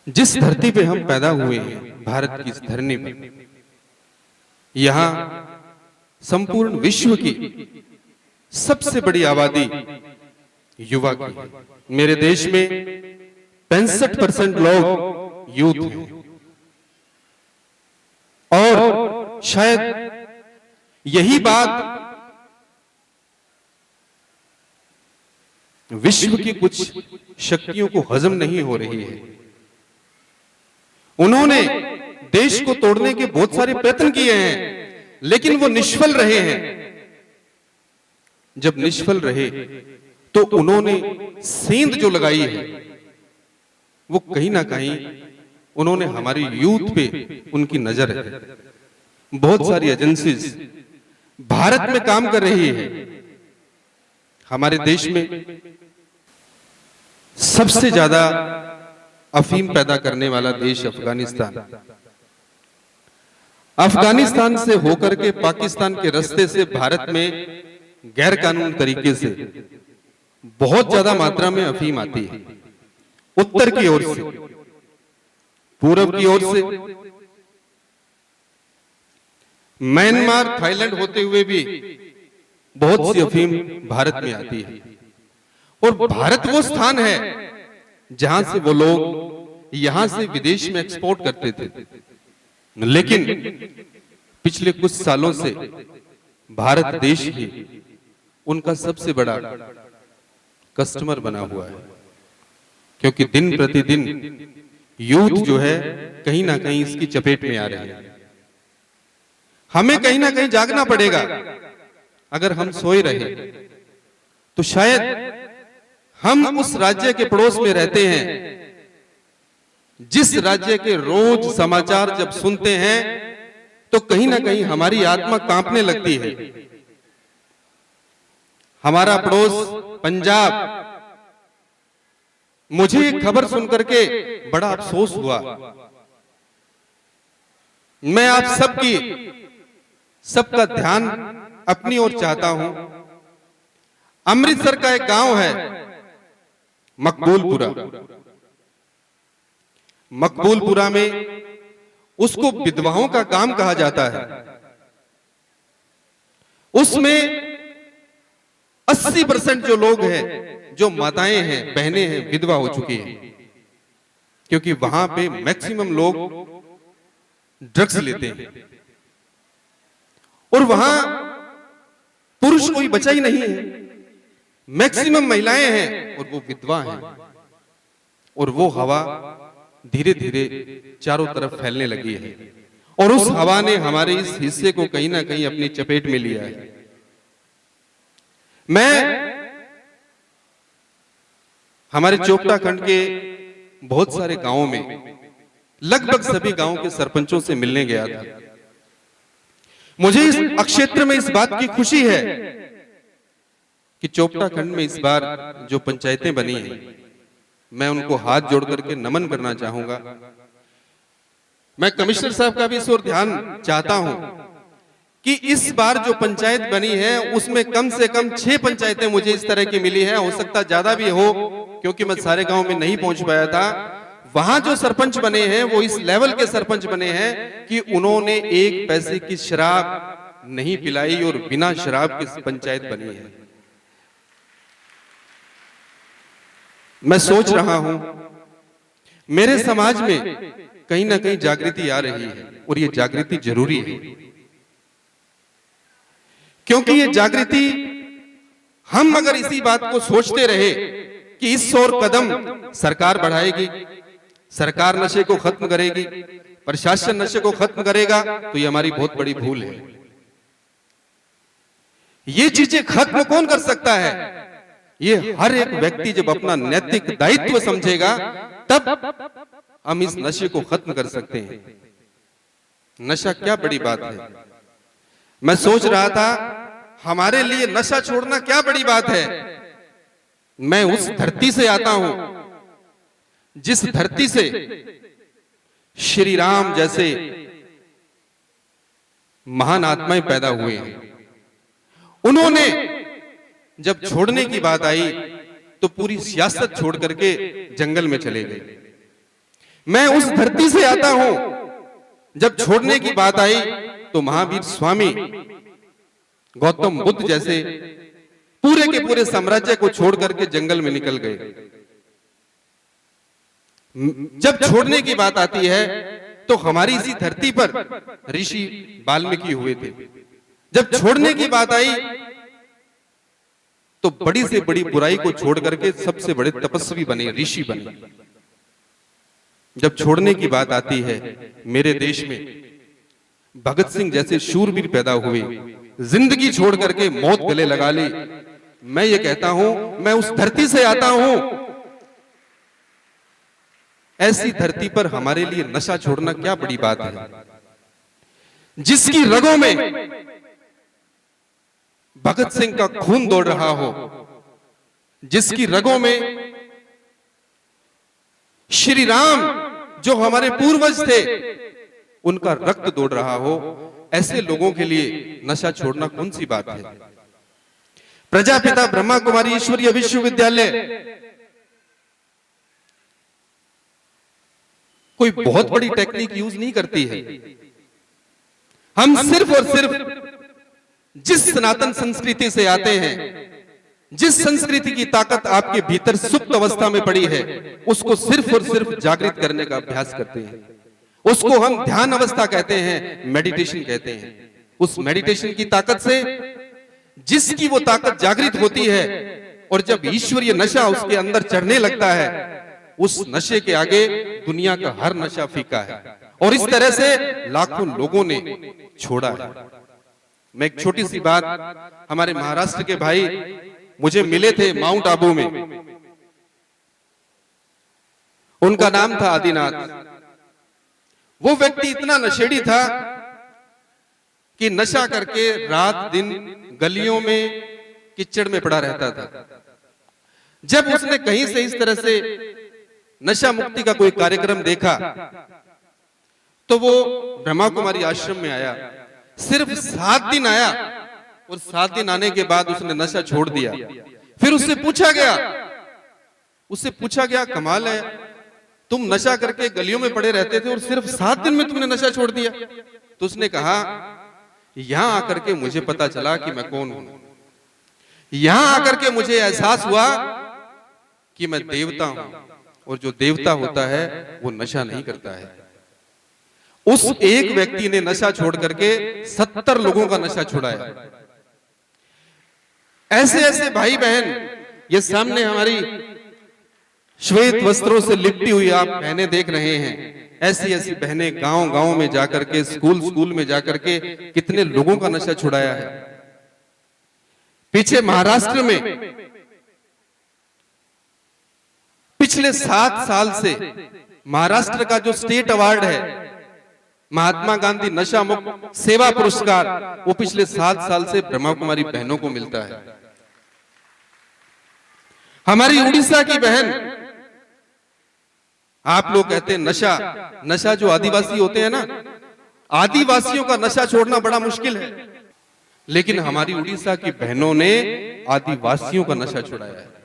जिस धरती पे हम पैदा हुए हैं, भारत की इस धरनी पर, यहाँ संपूर्ण विश्व की सबसे बड़ी आबादी युवा की है। मेरे देश में 65% लोग यूथ हैं और शायद यही बात विश्व की कुछ शक्तियों को हजम नहीं हो रही है। उन्होंने देश को तोड़ने के बहुत सारे प्रयत्न किए हैं, लेकिन वो निष्फल रहे हैं। जब निष्फल रहे तो उन्होंने सेंध जो लगाई है वो कहीं ना कहीं उन्होंने हमारी यूथ पे उनकी नजर है। बहुत सारी एजेंसीज भारत में काम कर रही है। हमारे देश में सबसे ज्यादा अफीम पैदा करने वाला देश अफगानिस्तान, अफगानिस्तान से होकर के पाकिस्तान के रास्ते से भारत में गैर कानूनी तरीके से बहुत ज्यादा मात्रा में अफीम आती है। उत्तर की ओर से, पूरब की ओर से, म्यांमार, थाईलैंड होते हुए भी बहुत सी अफीम भारत में आती है। और भारत वो स्थान है जहां से वो लोग यहां से विदेश में एक्सपोर्ट करते थे, लेकिन पिछले कुछ सालों से भारत देश ही उनका सबसे बड़ा कस्टमर बना हुआ है, क्योंकि दिन प्रतिदिन यूथ जो है कहीं ना कहीं इसकी चपेट में आ रही है। हमें कहीं ना कहीं जागना पड़ेगा। अगर हम सोए रहे तो शायद हम उस राज्य के पड़ोस में रहते हैं जिस राज्य के रोज समाचार जब सुनते हैं तो कहीं ना कहीं हमारी आत्मा कांपने लगती है। हमारा पड़ोस पंजाब, मुझे एक खबर सुनकर के बड़ा अफसोस हुआ। मैं आप सबका ध्यान अपनी ओर चाहता हूं। अमृतसर का एक गांव है मकबूलपुरा। मकबूलपुरा में उसको विधवाओं का गांव कहा जाता है। उसमें 80% जो लोग हैं, जो माताएं हैं, बहनें हैं, विधवा हो चुकी हैं, क्योंकि वहां पे मैक्सिमम लोग ड्रग्स लेते हैं और वहां पुरुष कोई बचा ही नहीं है। मैक्सिमम महिलाएं हैं और वो विधवा हैं। और वो हवा धीरे धीरे चारों तरफ फैलने लगी है और उस हवा ने हमारे इस हिस्से को कहीं ना कहीं अपनी चपेट में लिया है। मैं हमारे चोपटा खंड के बहुत सारे गांवों में, लगभग सभी गांवों के सरपंचों से मिलने गया था। मुझे इस क्षेत्र में इस बात की खुशी है कि चोपटा खंड में इस बार जो पंचायतें बनी हैं, मैं उनको हाथ जोड़ करके नमन करना चाहूंगा। मैं कमिश्नर साहब का भी इस ओर ध्यान चाहता हूं कि इस बार जो पंचायत बनी है उसमें कम से कम 6 पंचायतें मुझे इस तरह की मिली है। हो सकता ज्यादा भी हो, क्योंकि मैं सारे गांव में नहीं पहुंच पाया था। वहां जो सरपंच बने हैं वो इस लेवल के सरपंच बने हैं कि उन्होंने 1 पैसे की शराब नहीं पिलाई और बिना शराब की पंचायत बनी है। मैं सोच रहा हूं मेरे समाज में कहीं ना कहीं जागृति आ रही है और ये जागृति जरूरी है, क्योंकि ये जागृति, हम अगर इसी बात को सोचते रहे कि इस ओर कदम सरकार बढ़ाएगी, सरकार नशे को खत्म करेगी, प्रशासन नशे को खत्म करेगा, तो ये हमारी बहुत बड़ी भूल है। ये चीजें खत्म कौन कर सकता है? ये हर एक व्यक्ति जब अपना नैतिक दायित्व समझेगा तब हम इस नशे को खत्म कर सकते हैं। नशा क्या बड़ी बात है। मैं सोच रहा था हमारे लिए नशा छोड़ना क्या बड़ी बात है। मैं उस धरती से आता हूं जिस धरती से श्री राम जैसे महान आत्माएं पैदा हुए हैं। उन्होंने जब छोड़ने की बात आई तो पूरी सियासत छोड़ करके जंगल में चले गए। मैं उस धरती से आता हूं। जब छोड़ने की बात आई तो महावीर स्वामी गौतम बुद्ध जैसे पूरे के पूरे साम्राज्य को छोड़ करके जंगल में निकल गए। जब छोड़ने की बात आती है तो हमारी इसी धरती पर ऋषि वाल्मीकि हुए थे। जब छोड़ने की बात आई तो बड़ी से बड़ी बुराई को छोड़ करके सबसे बड़े तपस्वी बने, ऋषि बने। जब छोड़ने की बात आती है मेरे देश में भगत सिंह जैसे शूरवीर पैदा हुए, जिंदगी छोड़ करके मौत गले लगा ली। मैं ये कहता हूं मैं उस धरती से आता हूं। ऐसी धरती पर हमारे लिए नशा छोड़ना क्या बड़ी बात है। जिसकी रगों में भगत सिंह का खून दौड़ रहा हो, जिसकी रगों में श्री राम जो हमारे पूर्वज थे उनका रक्त दौड़ रहा हो, ऐसे लोगों के लिए नशा छोड़ना कौन सी बात है। प्रजापिता ब्रह्मा कुमारी ईश्वरीय विश्वविद्यालय कोई बहुत बड़ी टेक्निक यूज नहीं करती है। हम सिर्फ और सिर्फ जिस सनातन संस्कृति से आते हैं, जिस संस्कृति की ताकत आपके भीतर सुप्त अवस्था में पड़ी है, उसको सिर्फ और सिर्फ जागृत करने का अभ्यास करते हैं। उसको हम ध्यान अवस्था कहते हैं, मेडिटेशन कहते हैं। उस मेडिटेशन की ताकत से जिसकी वो ताकत जागृत होती है और जब ईश्वरीय नशा उसके अंदर चढ़ने लगता है, उस नशे के आगे दुनिया का हर नशा फीका है। और इस तरह से लाखों लोगों ने छोड़ा है। मैं एक छोटी सी बात, हमारे महाराष्ट्र के भाई मुझे मिले थे माउंट आबू में, उनका नाम था आदिनाथ। वो व्यक्ति इतना नशेड़ी था कि नशा करके रात दिन गलियों में कीचड़ में पड़ा रहता था। जब उसने कहीं से इस तरह से नशा मुक्ति का कोई कार्यक्रम देखा तो वो ब्रह्मा कुमारी आश्रम में आया। सिर्फ 7 दिन आया और 7 दिन आने के बाद उसने नशा छोड़ दिया। फिर उससे पूछा गया कमाल है, तुम नशा करके गलियों में पड़े रहते थे और सिर्फ 7 दिन में तुमने नशा छोड़ दिया। तो उसने कहा यहां आकर के मुझे पता चला कि मैं कौन हूं। यहां आकर के मुझे एहसास हुआ कि मैं देवता हूं, और जो देवता होता है वो नशा नहीं करता है। उस एक व्यक्ति ने नशा छोड़ करके 70 लोगों का नशा छुड़ाया। ऐसे ऐसे भाई बहन, ये सामने हमारी श्वेत वस्त्रों से लिपटी हुई आप बहनें देख रहे हैं। ऐसी ऐसी बहनें गांव गांव में जाकर के, स्कूल स्कूल में जाकर के कितने लोगों का नशा छुड़ाया है। पीछे महाराष्ट्र में पिछले 7 साल से महाराष्ट्र का जो स्टेट अवार्ड है, महात्मा गांधी नशा मुक्त सेवा पुरस्कार, वो पिछले 7 साल से ब्रह्मा कुमारी बहनों को मिलता है। हमारी उड़ीसा की बहन, आप लोग कहते हैं नशा जो आदिवासी होते हैं ना, आदिवासियों का नशा छोड़ना बड़ा मुश्किल है, लेकिन हमारी उड़ीसा की बहनों ने आदिवासियों का नशा छुड़ाया है।